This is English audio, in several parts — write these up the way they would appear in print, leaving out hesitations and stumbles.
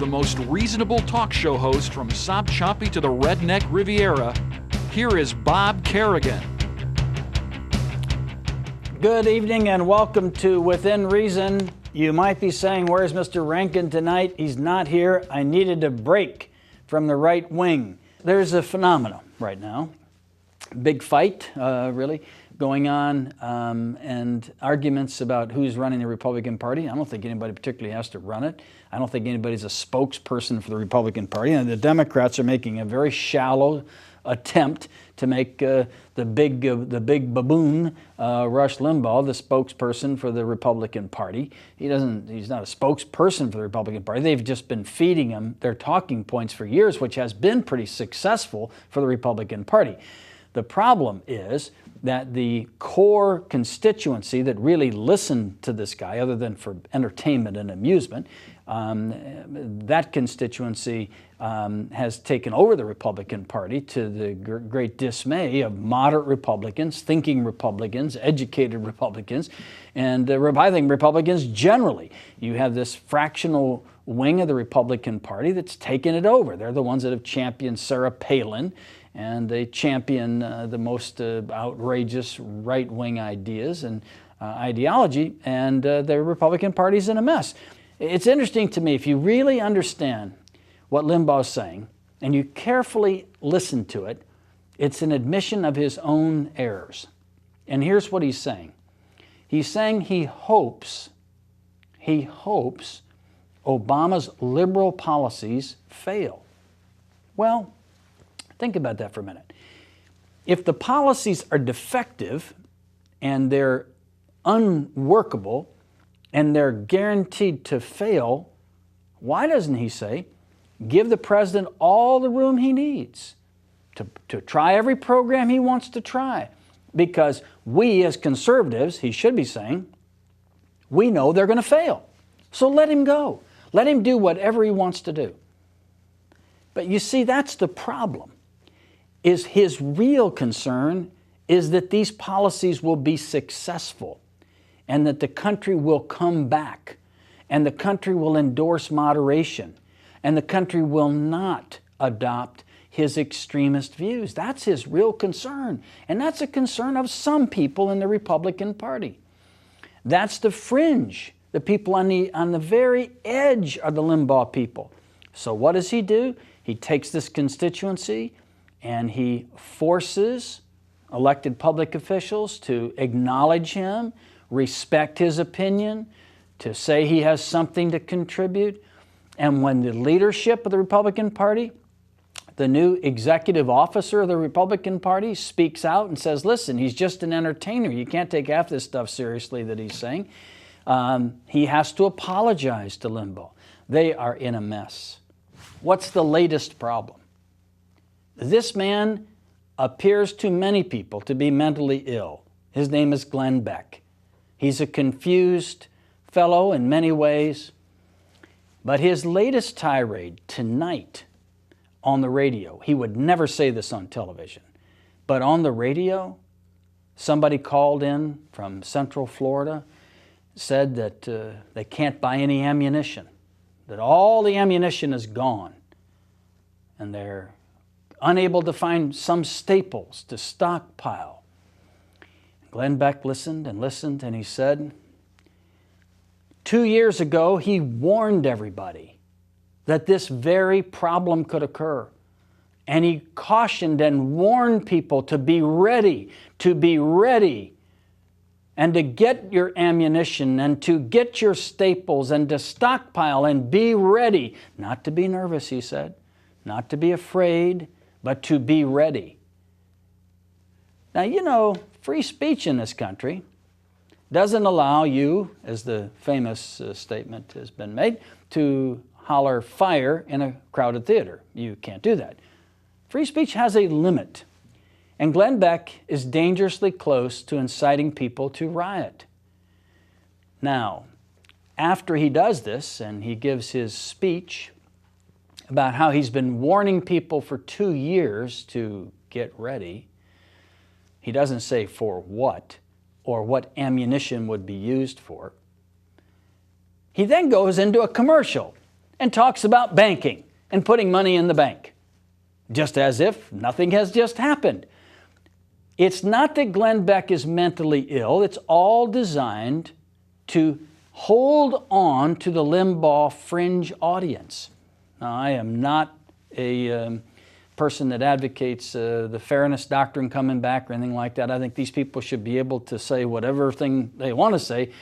most reasonable talk show host from Sop-Choppy to the Redneck Riviera, here is Bob Kerrigan. Good evening and welcome to Within Reason. You might be saying, where's Mr. Rankin tonight? He's not here. I needed a break from the right wing. There's a phenomenon right now, big fight, really, going on, and arguments about who's running the Republican Party. I don't think anybody particularly has to run it. I don't think anybody's a spokesperson for the Republican Party. And the Democrats are making a very shallow attempt to make the big baboon, Rush Limbaugh, the spokesperson for the Republican Party. He's not a spokesperson for the Republican Party. They've just been feeding him their talking points for years, which has been pretty successful for the Republican Party. The problem is that the core constituency that really listened to this guy, other than for entertainment and amusement, that constituency has taken over the Republican Party to the great dismay of moderate Republicans, thinking Republicans, educated Republicans, and I think Republicans generally. You have this fractional wing of the Republican Party that's taken it over. They're the ones that have championed Sarah Palin, and they champion the most outrageous right-wing ideas and ideology, and the Republican Party's in a mess. It's interesting to me, if you really understand what Limbaugh's saying, and you carefully listen to it, it's an admission of his own errors. And here's what he's saying. He's saying he hopes Obama's liberal policies fail. Well, think about that for a minute. If the policies are defective and they're unworkable and they're guaranteed to fail, why doesn't he say, give the president all the room he needs to try every program he wants to try? Because we as conservatives, he should be saying, we know they're going to fail. So let him go. Let him do whatever he wants to do. But you see, that's the problem. Is his real concern is that these policies will be successful and that the country will come back and the country will endorse moderation and the country will not adopt his extremist views. That's his real concern. And that's a concern of some people in the Republican Party. That's the fringe, the people on the very edge of the Limbaugh people. So what does he do? He takes this constituency and he forces elected public officials to acknowledge him, respect his opinion, to say he has something to contribute. And when the leadership of the Republican Party, the new executive officer of the Republican Party, speaks out and says, listen, he's just an entertainer. You can't take half this stuff seriously that he's saying. He has to apologize to Limbaugh. They are in a mess. What's the latest problem? This man appears to many people to be mentally ill. His name is Glenn Beck. He's a confused fellow in many ways, but his latest tirade tonight on the radio, he would never say this on television, but on the radio, somebody called in from Central Florida, said that they can't buy any ammunition, that all the ammunition is gone, and they're unable to find some staples to stockpile. Glenn Beck listened, and he said, 2 years ago, he warned everybody that this very problem could occur. And he cautioned and warned people to be ready, and to get your ammunition, and to get your staples, and to stockpile, and be ready. Not to be nervous, he said, not to be afraid, but to be ready. Now, you know, free speech in this country doesn't allow you, as the famous statement has been made, to holler fire in a crowded theater. You can't do that. Free speech has a limit. And Glenn Beck is dangerously close to inciting people to riot. Now, after he does this and he gives his speech about how he's been warning people for 2 years to get ready, he doesn't say for what or what ammunition would be used for. He then goes into a commercial and talks about banking and putting money in the bank, just as if nothing has just happened. It's not that Glenn Beck is mentally ill. It's all designed to hold on to the Limbaugh fringe audience. Now, I am not a person that advocates the fairness doctrine coming back or anything like that. I think these people should be able to say whatever thing they want to say,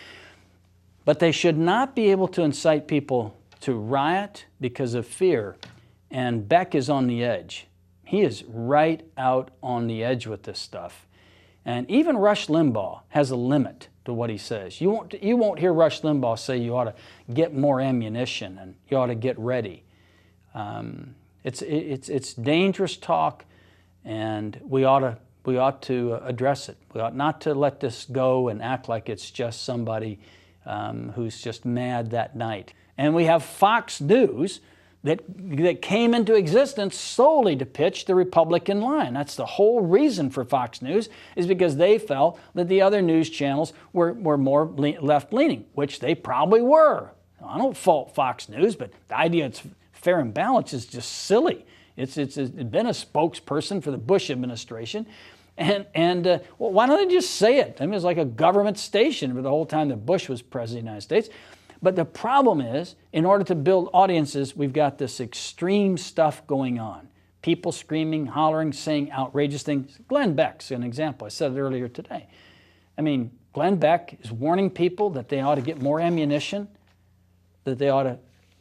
but they should not be able to incite people to riot because of fear. And Beck is on the edge. He is right out on the edge with this stuff. And even Rush Limbaugh has a limit to what he says. You won't hear Rush Limbaugh say you ought to get more ammunition and you ought to get ready. It's dangerous talk, and we ought to address it. We ought not to let this go and act like it's just somebody who's just mad that night. And we have Fox News that came into existence solely to pitch the Republican line. That's the whole reason for Fox News, is because they felt that the other news channels were more left-leaning, which they probably were. I don't fault Fox News, but the idea it's fair and balanced is just silly. It's been a spokesperson for the Bush administration. And well, why don't they just say it? I mean, it's like a government station for the whole time that Bush was president of the United States. But the problem is, in order to build audiences, we've got this extreme stuff going on. People screaming, hollering, saying outrageous things. Glenn Beck's an example. I said it earlier today. I mean, Glenn Beck is warning people that they ought to get more ammunition, that they ought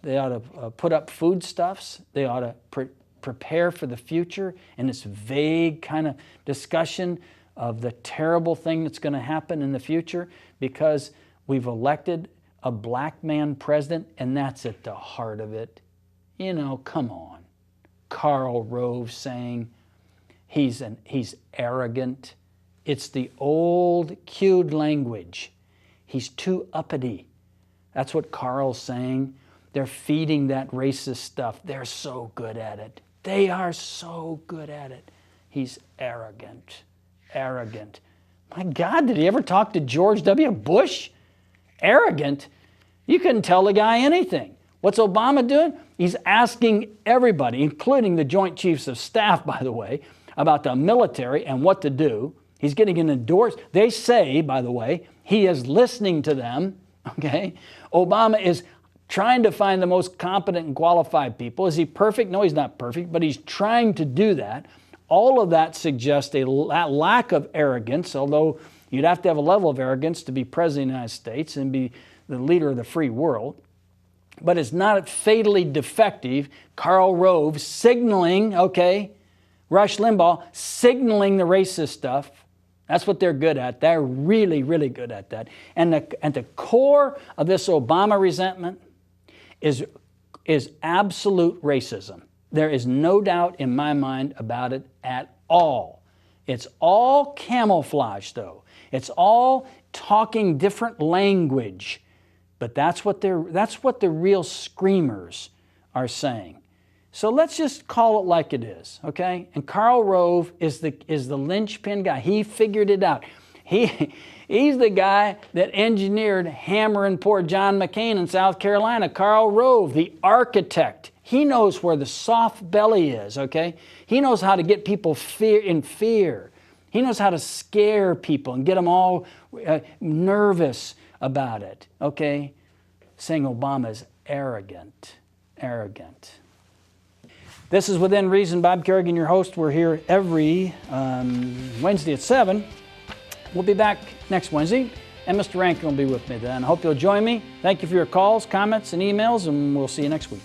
to put up foodstuffs, they ought to prepare for the future, and this vague kind of discussion of the terrible thing that's going to happen in the future because we've elected a black man president, and that's at the heart of it. You know, come on. Karl Rove saying he's arrogant. It's the old cued language. He's too uppity. That's what Karl's saying. They're feeding that racist stuff. They're so good at it. They are so good at it. He's arrogant. Arrogant. My God, did he ever talk to George W. Bush? Arrogant? You couldn't tell the guy anything. What's Obama doing? He's asking everybody, including the Joint Chiefs of Staff, by the way, about the military and what to do. He's getting an endorsement. They say, by the way, he is listening to them. Okay? Obama is trying to find the most competent and qualified people. Is he perfect? No, he's not perfect, but he's trying to do that. All of that suggests a lack of arrogance, although you'd have to have a level of arrogance to be president of the United States and be the leader of the free world. But it's not fatally defective. Karl Rove signaling, okay, Rush Limbaugh signaling the racist stuff. That's what they're good at. They're really, really good at that. And the core of this Obama resentment is absolute racism. There is no doubt in my mind about it at all. It's all camouflage, though. It's all talking different language. But that's what the real screamers are saying. So let's just call it like it is, okay? And Karl Rove is the linchpin guy. He figured it out. He's the guy that engineered hammering poor John McCain in South Carolina. Karl Rove, the architect. He knows where the soft belly is, okay? He knows how to get people in fear. He knows how to scare people and get them all nervous about it, okay? Saying Obama is arrogant. This is Within Reason. Bob Kerrigan, your host. We're here every Wednesday at 7. We'll be back next Wednesday, and Mr. Rankin will be with me then. I hope you'll join me. Thank you for your calls, comments, and emails, and we'll see you next week.